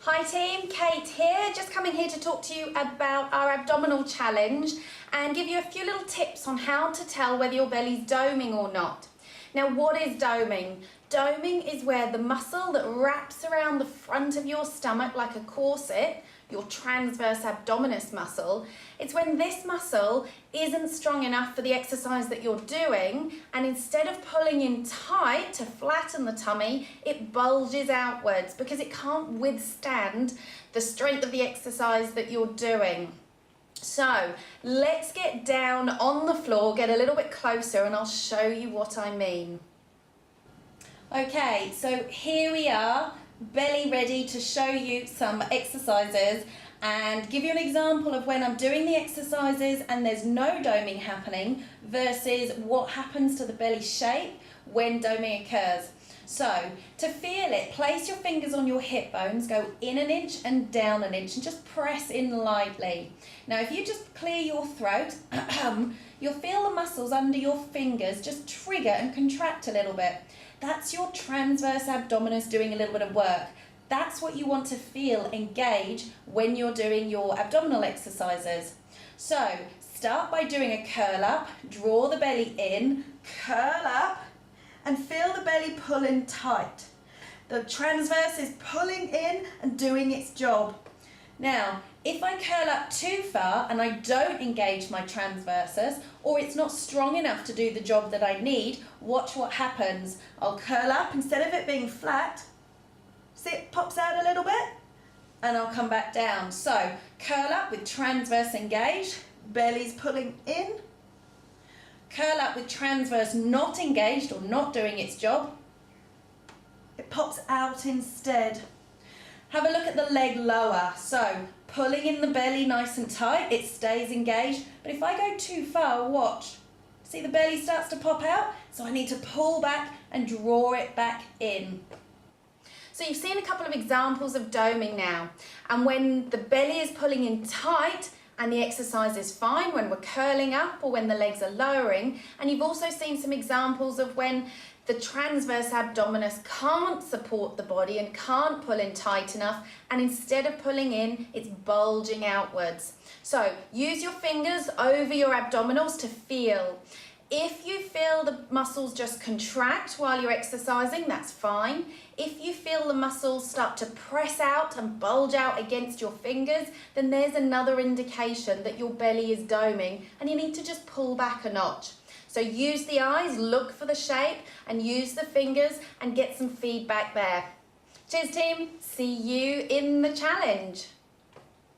Hi team, Kate here, just coming here to talk to you about our abdominal challenge and give you a few little tips on how to tell whether your belly's doming or not. Now, what is doming? Doming is where the muscle that wraps around the front of your stomach like a corset, your transverse abdominis muscle, it's when this muscle isn't strong enough for the exercise that you're doing, and instead of pulling in tight to flatten the tummy, it bulges outwards because it can't withstand the strength of the exercise that you're doing. So let's get down on the floor, get a little bit closer, and I'll show you what I mean. Okay, so here we are, belly ready to show you some exercises and give you an example of when I'm doing the exercises and there's no doming happening versus what happens to the belly shape when doming occurs. So, to feel it, place your fingers on your hip bones, go in an inch and down an inch and just press in lightly. Now, if you just clear your throat, you'll feel the muscles under your fingers just trigger and contract a little bit. That's your transverse abdominis doing a little bit of work. That's what you want to feel engage when you're doing your abdominal exercises. So, start by doing a curl up, draw the belly in, curl up, and feel the belly pulling tight. The transverse is pulling in and doing its job. Now, if I curl up too far and I don't engage my transversus, or it's not strong enough to do the job that I need, watch what happens. I'll curl up, instead of it being flat, see it pops out a little bit, and I'll come back down. So, curl up with transverse engaged, belly's pulling in. Curl up with transverse not engaged or not doing its job. It pops out instead. Have a look at the leg lower. So, pulling in the belly nice and tight, it stays engaged. But if I go too far, watch. See, the belly starts to pop out, so I need to pull back and draw it back in. So you've seen a couple of examples of doming now. And when the belly is pulling in tight, and the exercise is fine when we're curling up or when the legs are lowering. And you've also seen some examples of when the transverse abdominis can't support the body and can't pull in tight enough, and instead of pulling in, it's bulging outwards. So use your fingers over your abdominals to feel. If you feel the muscles just contract while you're exercising, that's fine. If you feel the muscles start to press out and bulge out against your fingers, then there's another indication that your belly is doming and you need to just pull back a notch. So use the eyes, look for the shape, and use the fingers and get some feedback there. Cheers team, see you in the challenge.